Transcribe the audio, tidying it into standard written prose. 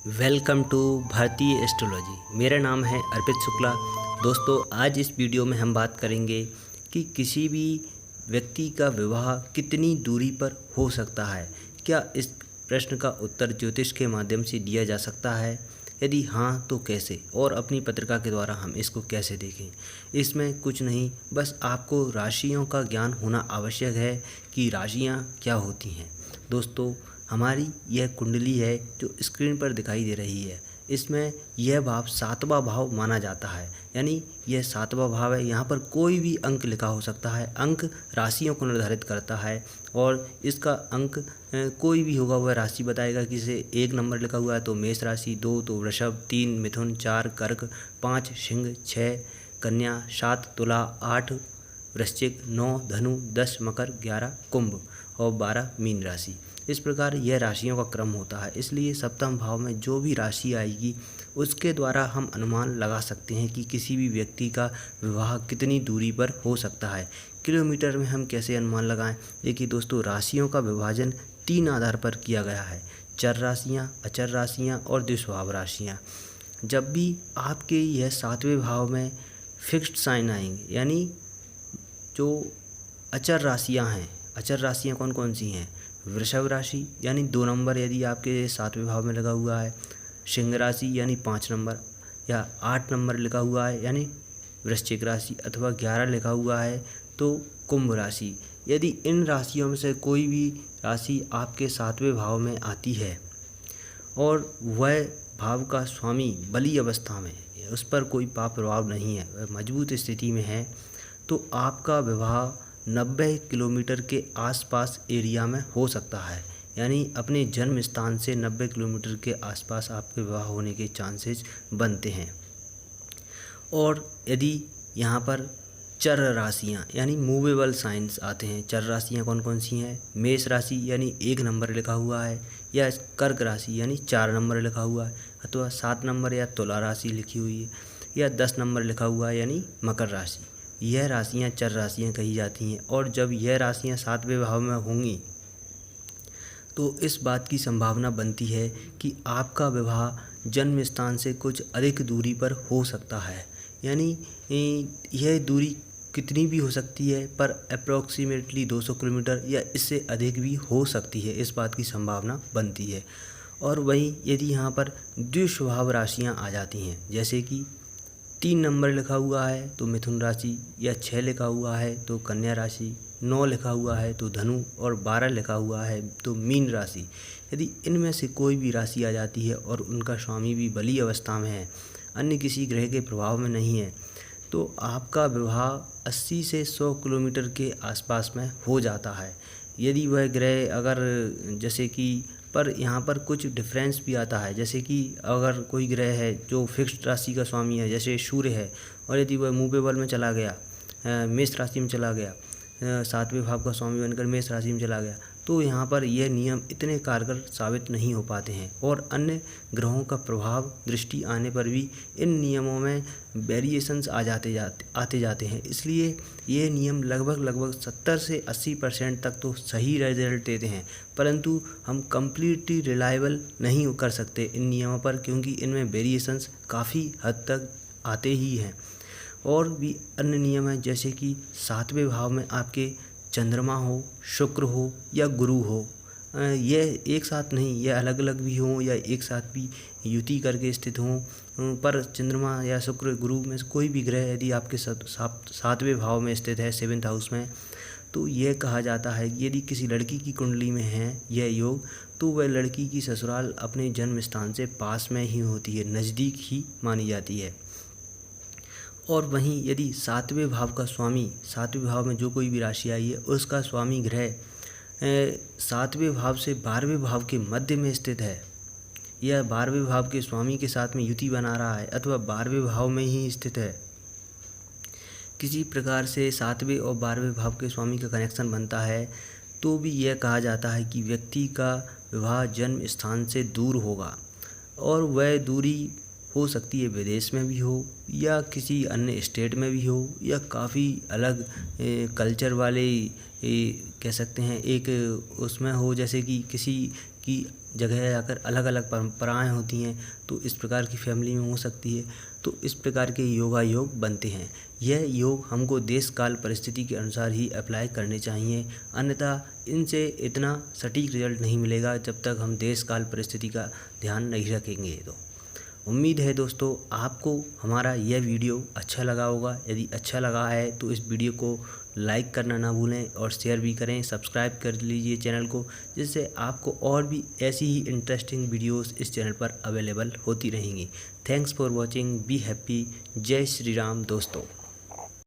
Welcome to भारतीय astrology. मेरा नाम है अर्पित शुक्ला। दोस्तों, आज इस वीडियो में हम बात करेंगे कि किसी भी व्यक्ति का विवाह कितनी दूरी पर हो सकता है। क्या इस प्रश्न का उत्तर ज्योतिष के माध्यम से दिया जा सकता है? यदि हाँ तो कैसे, और अपनी पत्रिका के द्वारा हम इसको कैसे देखें। इसमें कुछ नहीं, बस आपको राशियों का ज्ञान होना आवश्यक है कि राशियाँ क्या होती हैं। दोस्तों, हमारी यह कुंडली है जो स्क्रीन पर दिखाई दे रही है। इसमें यह भाव 7वां भाव माना जाता है, यानी यह 7वां भाव है। यहाँ पर कोई भी अंक लिखा हो सकता है। अंक राशियों को निर्धारित करता है और इसका अंक कोई भी होगा वह राशि बताएगा। किसी 1 नंबर लिखा हुआ है तो मेष राशि, 2 तो वृषभ, 3 मिथुन, 4 कर्क, 5 सिंह, 6 कन्या, 7 तुला, 8 वृश्चिक, 9 धनु, 10 मकर, 11 कुंभ और 12 मीन राशि। इस प्रकार यह राशियों का क्रम होता है। इसलिए सप्तम भाव में जो भी राशि आएगी उसके द्वारा हम अनुमान लगा सकते हैं कि किसी भी व्यक्ति का विवाह कितनी दूरी पर हो सकता है। किलोमीटर में हम कैसे अनुमान लगाएं? देखिए दोस्तों, राशियों का विभाजन 3 आधार पर किया गया है: चर राशियाँ, अचर राशियाँ और द्विस्वभाव राशियाँ। जब भी आपके यह 7वें भाव में फिक्स्ड साइन आएंगे, यानी जो अचर राशियाँ हैं, अचर राशियाँ कौन कौन सी हैं? वृषभ राशि यानी 2 नंबर यदि आपके 7वें भाव में लगा हुआ है, सिंह राशि यानी 5 नंबर या 8 नंबर लिखा हुआ है यानी वृश्चिक राशि, अथवा 11 लिखा हुआ है तो कुंभ राशि। यदि इन राशियों में से कोई भी राशि आपके 7वें भाव में आती है और वह भाव का स्वामी बली अवस्था में, उस पर कोई पाप प्रभाव नहीं है, वह मजबूत स्थिति में है, तो आपका विवाह 90 किलोमीटर के आसपास एरिया में हो सकता है। यानी अपने जन्म स्थान से 90 किलोमीटर के आसपास आपके विवाह होने के चांसेस बनते हैं। और यदि यहाँ पर चर राशियाँ यानी मूवेबल साइंस आते हैं, चर राशियाँ कौन कौन सी हैं? मेष राशि यानी 1 नंबर लिखा हुआ है, या कर्क राशि यानी 4 नंबर लिखा हुआ है, अथवा 7 नंबर या तुला राशि लिखी हुई है, या 10 नंबर लिखा हुआ है यानी मकर राशि। यह राशियाँ चर राशियाँ कही जाती हैं। और जब यह राशियाँ 7वें भाव में होंगी तो इस बात की संभावना बनती है कि आपका विवाह जन्म स्थान से कुछ अधिक दूरी पर हो सकता है। यानी यह दूरी कितनी भी हो सकती है, पर अप्रॉक्सीमेटली 200 किलोमीटर या इससे अधिक भी हो सकती है, इस बात की संभावना बनती है। और वहीं यदि यहाँ पर द्विस्वभाव राशियाँ आ जाती हैं, जैसे कि 3 नंबर लिखा हुआ है तो मिथुन राशि, या 6 लिखा हुआ है तो कन्या राशि, 9 लिखा हुआ है तो धनु और 12 लिखा हुआ है तो मीन राशि। यदि इनमें से कोई भी राशि आ जाती है और उनका स्वामी भी बली अवस्था में है, अन्य किसी ग्रह के प्रभाव में नहीं है, तो आपका विवाह 80 से 100 किलोमीटर के आसपास में हो जाता है। यदि वह ग्रह अगर जैसे कि, पर यहाँ पर कुछ डिफरेंस भी आता है, जैसे कि अगर कोई ग्रह है जो फिक्स्ड राशि का स्वामी है, जैसे सूर्य है, और यदि वह मूवेबल में चला गया, मेष राशि में चला गया, 7वें भाव का स्वामी बनकर मेष राशि में चला गया, तो यहाँ पर यह नियम इतने कारगर साबित नहीं हो पाते हैं। और अन्य ग्रहों का प्रभाव दृष्टि आने पर भी इन नियमों में वेरिएशंस आते जाते हैं। इसलिए ये नियम लगभग 70 से 80% तक तो सही रिजल्ट देते हैं, परंतु हम कम्प्लीटली रिलायबल नहीं कर सकते इन नियमों पर, क्योंकि इनमें वेरिएशंस काफ़ी हद तक आते ही हैं। और भी अन्य नियम हैं, जैसे कि 7वें भाव में आपके चंद्रमा हो, शुक्र हो या गुरु हो, यह एक साथ नहीं, यह अलग अलग भी हों या एक साथ भी युति करके स्थित हों, पर चंद्रमा या शुक्र गुरु में से कोई भी ग्रह यदि आपके 7वें भाव में स्थित है, 7th हाउस में, तो यह कहा जाता है कि यदि किसी लड़की की कुंडली में है यह योग, तो वह लड़की की ससुराल अपने जन्म स्थान से पास में ही होती है, नज़दीक ही मानी जाती है। और वहीं यदि 7वें भाव का स्वामी, 7वें भाव में जो कोई भी राशि आई है उसका स्वामी ग्रह 7वें भाव से 12वें भाव के मध्य में स्थित है, या 12वें भाव के स्वामी के साथ में युति बना रहा है, अथवा 12वें भाव में ही स्थित है, किसी प्रकार से 7वें और 12वें भाव के स्वामी का कनेक्शन बनता है, तो भी यह कहा जाता है कि व्यक्ति का विवाह जन्म स्थान से दूर होगा। और वह दूरी हो सकती है विदेश में भी हो, या किसी अन्य स्टेट में भी हो, या काफ़ी अलग कल्चर वाले कह सकते हैं एक उसमें हो, जैसे कि किसी की जगह जाकर अलग अलग परंपराएं होती हैं, तो इस प्रकार की फैमिली में हो सकती है। तो इस प्रकार के योगायोग बनते हैं। यह योग हमको देश काल परिस्थिति के अनुसार ही अप्लाई करने चाहिए, अन्यथा इनसे इतना सटीक रिजल्ट नहीं मिलेगा जब तक हम देश काल परिस्थिति का ध्यान नहीं रखेंगे। तो उम्मीद है दोस्तों आपको हमारा यह वीडियो अच्छा लगा होगा। यदि अच्छा लगा है तो इस वीडियो को लाइक करना ना भूलें और शेयर भी करें, सब्सक्राइब कर लीजिए चैनल को, जिससे आपको और भी ऐसी ही इंटरेस्टिंग वीडियोस इस चैनल पर अवेलेबल होती रहेंगी। Thanks for watching, be happy, जय श्री राम दोस्तों।